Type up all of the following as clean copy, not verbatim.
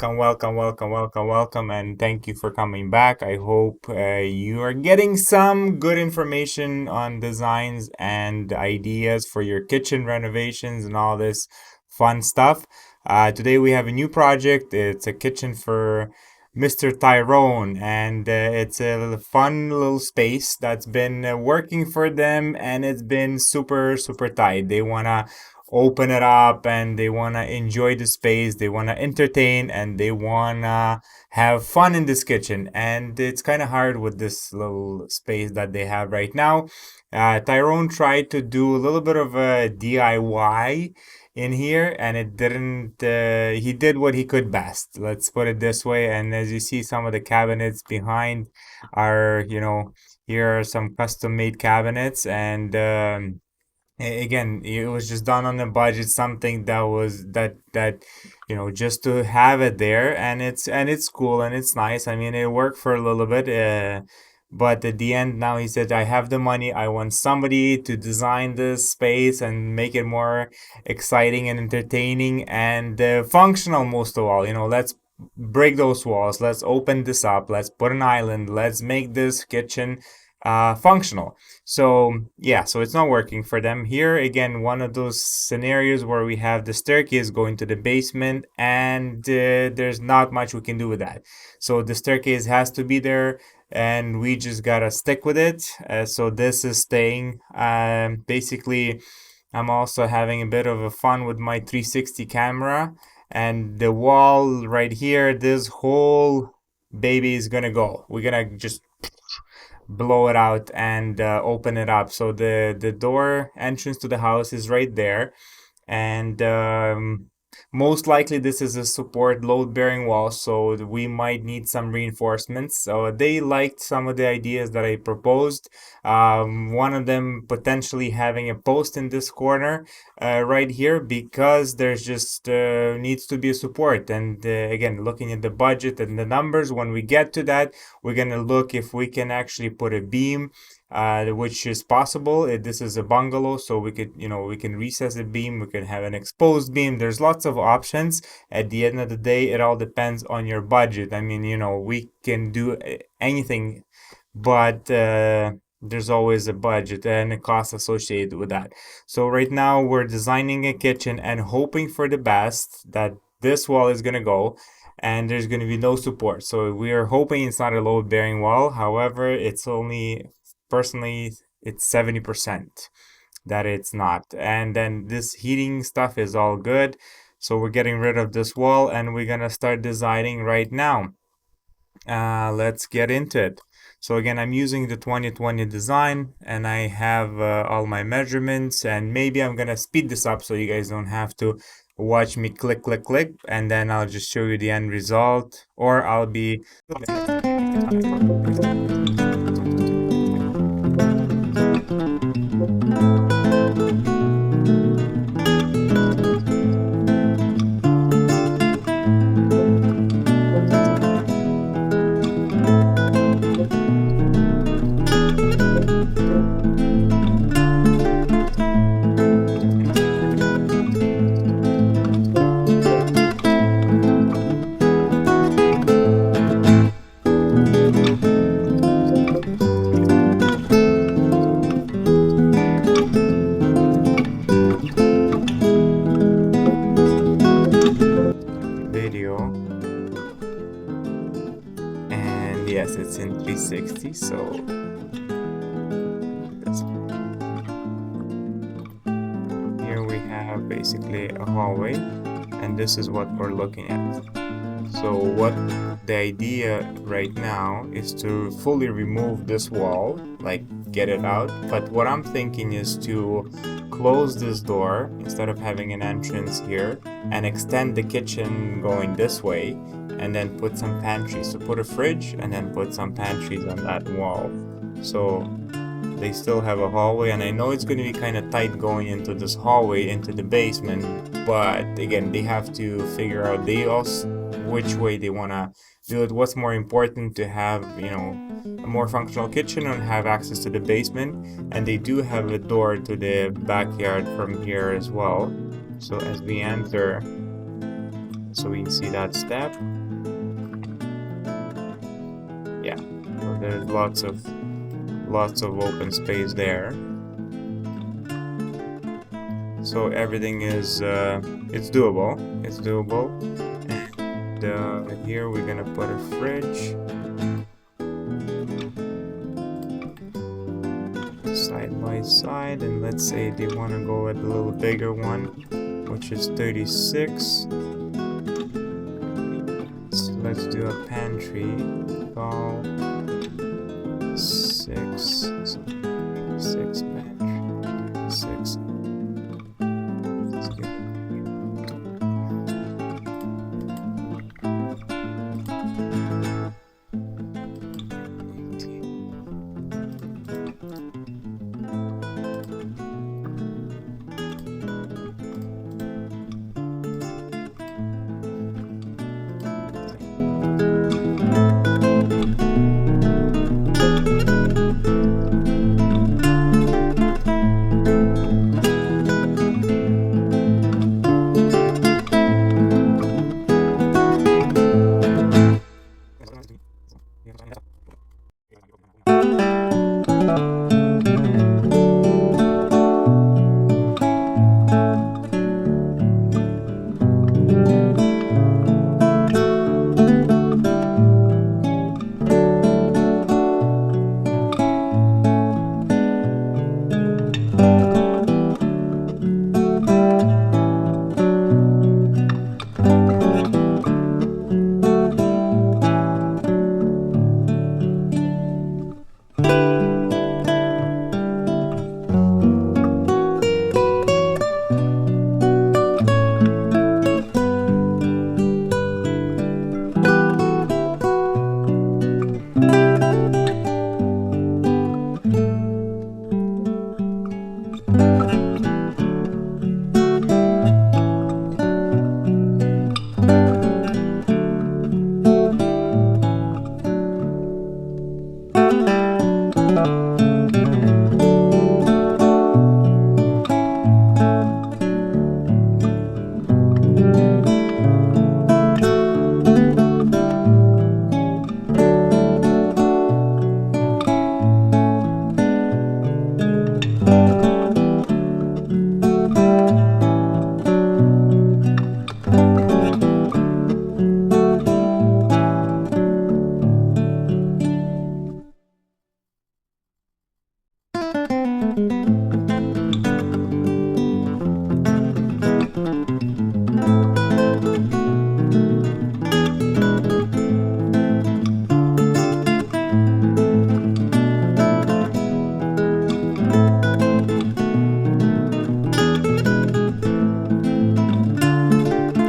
Welcome, and thank you for coming back. I hope you are getting some good information on designs and ideas for your kitchen renovations and all this fun stuff. Today we have a new project. It's a kitchen for Mr. Tyrone, and it's a fun little space that's been working for them, and it's been super tight. They wanna open it up and they want to enjoy the space, they want to entertain, and they want to have fun in this kitchen. And it's kind of hard with this little space that they have right now. Tyrone tried to do a little bit of a DIY in here, and it didn't he did what he could best, let's put it this way. And as you see, some of the cabinets behind are, here are some custom made cabinets. And again, it was just done on a budget, something that was that just to have it there. And it's cool and it's nice. I mean, it worked for a little bit, but at the end, now he said, I have the money, I want somebody to design this space and make it more exciting and entertaining and functional, most of all. Let's break those walls, let's open this up, let's put an island, let's make this kitchen functional. So yeah, so it's not working for them here. Again, one of those scenarios where we have the staircase going to the basement, and there's not much we can do with that. So the staircase has to be there, and we just gotta stick with it. So this is staying. Basically, I'm also having a bit of a fun with my 360 camera, and the wall right here, this whole baby is gonna go. We're gonna just blow it out and open it up. So the door entrance to the house is right there, and most likely this is a support load bearing wall, so we might need some reinforcements. So they liked some of the ideas that I proposed. One of them potentially having a post in this corner right here, because there's just needs to be a support. And again, looking at the budget and the numbers, when we get to that, we're gonna look if we can actually put a beam, which is possible. This is a bungalow, so we can recess the beam, we can have an exposed beam. There's lots of options. At the end of the day, it all depends on your budget. I mean, we can do anything, but there's always a budget and a cost associated with that. So right now we're designing a kitchen and hoping for the best that this wall is gonna go and there's going to be no support. So we are hoping it's not a load bearing wall. However, it's only, personally, it's 70% that it's not. And then this heating stuff is all good. So we're getting rid of this wall and we're going to start designing right now. Let's get into it. So again, I'm using the 2020 design and I have all my measurements, and maybe I'm gonna speed this up so you guys don't have to watch me click, and then I'll just show you the end result, or I'll be video, and yes, it's in 360. So here we have basically a hallway, and this is what we're looking at. So what the idea right now is to fully remove this wall, like get it out. But what I'm thinking is to close this door instead of having an entrance here, and extend the kitchen going this way, and then put some pantries. So put a fridge and then put some pantries on that wall. So they still have a hallway, and I know it's going to be kind of tight going into this hallway into the basement, but again, they have to figure out which way they want to do it. What's more important, to have a more functional kitchen and have access to the basement. And they do have a door to the backyard from here as well. So as we enter, So we see that step. Yeah, so there's lots of open space there. So everything is it's doable. It's doable. And here we're gonna put a fridge side by side, and let's say they want to go with a little bigger one, which is 36. So let's do a pantry. Call 6. So 6 pantry. 6. Let's do 18.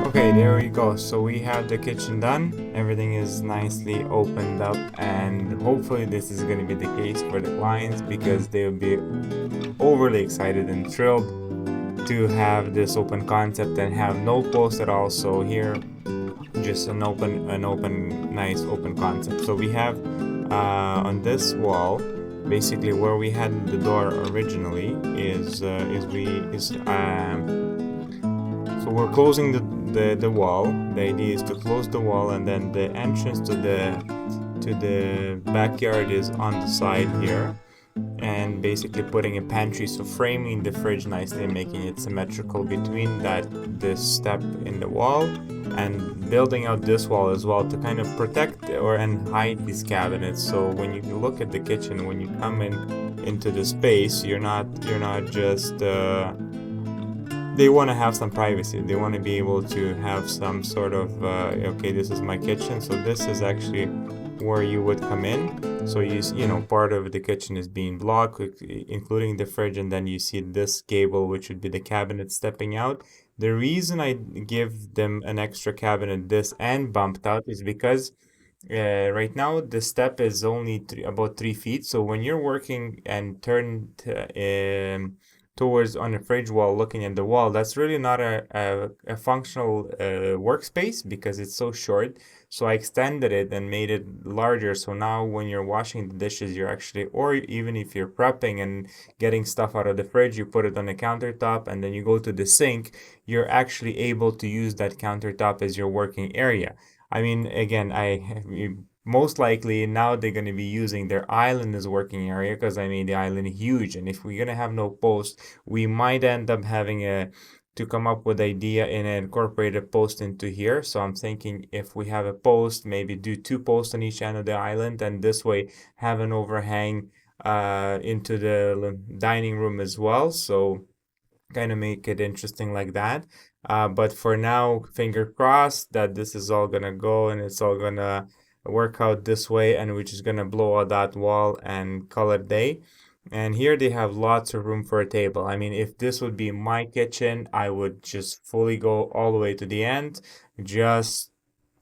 Okay, there we go. So we have the kitchen done. Everything is nicely opened up, and hopefully this is going to be the case for the clients because they'll be overly excited and thrilled to have this open concept and have no post at all. So here, just an open, nice open concept. So we have on this wall, basically where we had the door originally so we're closing the wall. The idea is to close the wall, and then the entrance to the backyard is on the side here, and basically putting a pantry, so framing the fridge nicely, making it symmetrical between this step in the wall, and building out this wall as well to kind of protect and hide these cabinets. So when you look at the kitchen, when you come into the space, you're not just they want to have some privacy. They want to be able to have some sort of okay, this is my kitchen, so this is actually where you would come in. So you know, part of the kitchen is being blocked, including the fridge, and then you see this gable, which would be the cabinet stepping out. The reason I give them an extra cabinet this and bumped out is because right now the step is only about 3 feet. So when you're working and towards on the fridge wall looking at the wall, that's really not a functional workspace because it's so short. So I extended it and made it larger. So now when you're washing the dishes, you're actually, or even if you're prepping and getting stuff out of the fridge, you put it on the countertop and then you go to the sink, you're actually able to use that countertop as your working area. I mean, again, most likely now they're going to be using their island as working area because I made the island huge. And if we're going to have no post, we might end up having to come up with idea and incorporate a post into here. So I'm thinking if we have a post, maybe do two posts on each end of the island, and this way have an overhang into the dining room as well. So kind of make it interesting like that. But for now, finger crossed that this is all gonna go and it's all gonna work out this way, and we're just gonna blow out that wall and call it day. And here they have lots of room for a table. I mean, if this would be my kitchen, I would just fully go all the way to the end, just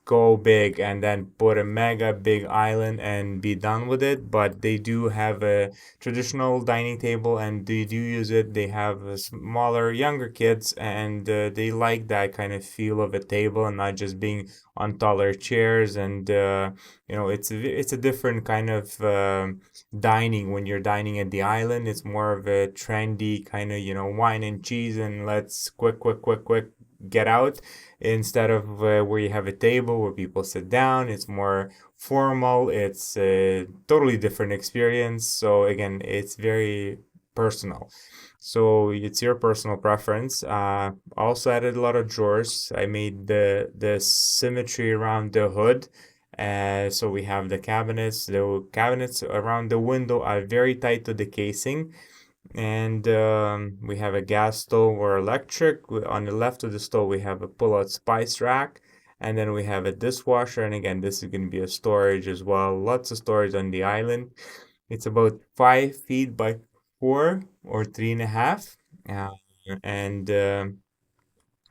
go big and then put a mega big island and be done with it. But they do have a traditional dining table and they do use it. They have smaller, younger kids, and they like that kind of feel of a table and not just being on taller chairs. And it's a different kind of dining when you're dining at the island. It's more of a trendy kind of wine and cheese and let's quick get out, instead of where you have a table where people sit down. It's more formal. It's a totally different experience. So again, it's very personal. So it's your personal preference. Also added a lot of drawers. I made the symmetry around the hood. So we have the cabinets. The cabinets around the window are very tight to the casing, and we have a gas stove or electric. On the left of the stove, we have a pull-out spice rack, and then we have a dishwasher. And again, this is going to be a storage as well. Lots of storage on the island. It's about 5 feet by 4 or 3.5. Uh, and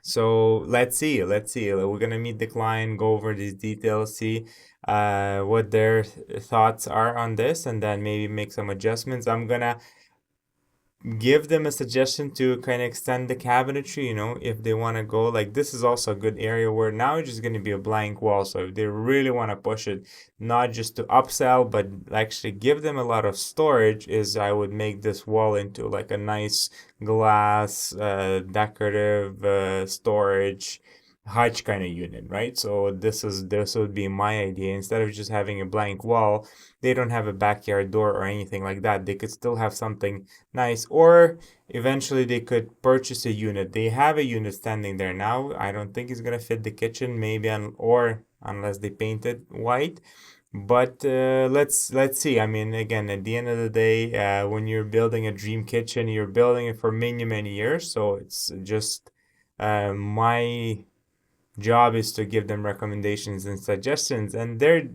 so let's see. We're gonna meet the client, go over these details, see what their thoughts are on this, and then maybe make some adjustments. I'm gonna give them a suggestion to kind of extend the cabinetry, if they want to go. Like, this is also a good area where now it's just going to be a blank wall. So if they really want to push it, not just to upsell, but actually give them a lot of storage, is I would make this wall into like a nice glass, decorative storage hutch kind of unit, right? So this would be my idea. Instead of just having a blank wall, they don't have a backyard door or anything like that. They could still have something nice, or eventually they could purchase a unit. They have a unit standing there now. I don't think it's gonna fit the kitchen, maybe, or unless they paint it white. But let's see. I mean, again, at the end of the day, when you're building a dream kitchen, you're building it for many years. So it's just my job is to give them recommendations and suggestions, and they're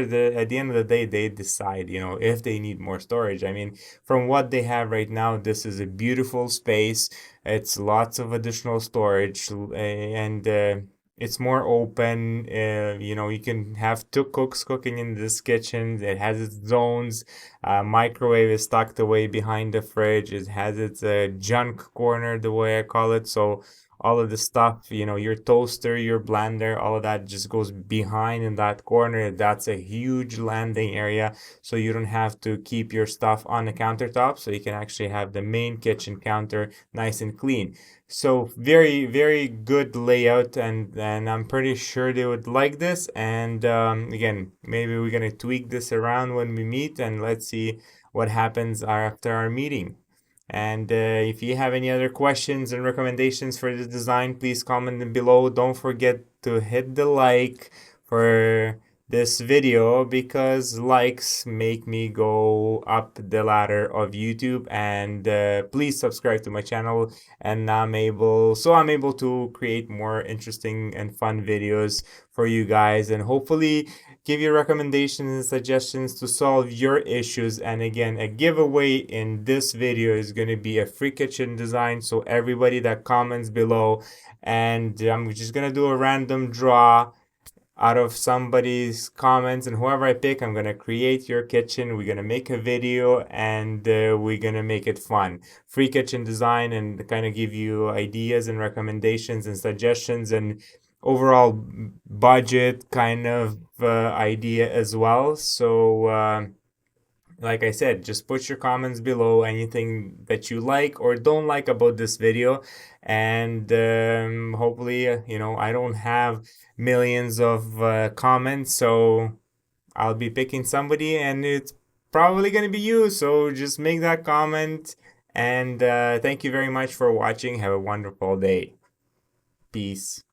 the at the end of the day they decide, if they need more storage. I mean, from what they have right now, this is a beautiful space. It's lots of additional storage, and it's more open. You can have two cooks cooking in this kitchen. It has its zones. Microwave is tucked away behind the fridge. It has its junk corner, the way I call it. So all of the stuff, your toaster, your blender, all of that just goes behind in that corner. That's a huge landing area. So you don't have to keep your stuff on the countertop. So you can actually have the main kitchen counter nice and clean. So very good layout, and I'm pretty sure they would like this. And again, maybe we're gonna tweak this around when we meet, and let's see what happens after our meeting. And if you have any other questions and recommendations for the design, please comment them below. Don't forget to hit the like for this video, because likes make me go up the ladder of YouTube. And please subscribe to my channel, and I'm able to create more interesting and fun videos for you guys, and hopefully give you recommendations and suggestions to solve your issues. And again, a giveaway in this video is going to be a free kitchen design. So everybody that comments below, and I'm just going to do a random draw out of somebody's comments, and whoever I pick, I'm gonna create your kitchen. We're gonna make a video, and we're gonna make it fun. Free kitchen design, and kind of give you ideas and recommendations and suggestions and overall budget kind of idea as well. So like I said, just put your comments below, anything that you like or don't like about this video. And hopefully, I don't have millions of comments, so I'll be picking somebody and it's probably going to be you. So just make that comment. And thank you very much for watching. Have a wonderful day. Peace.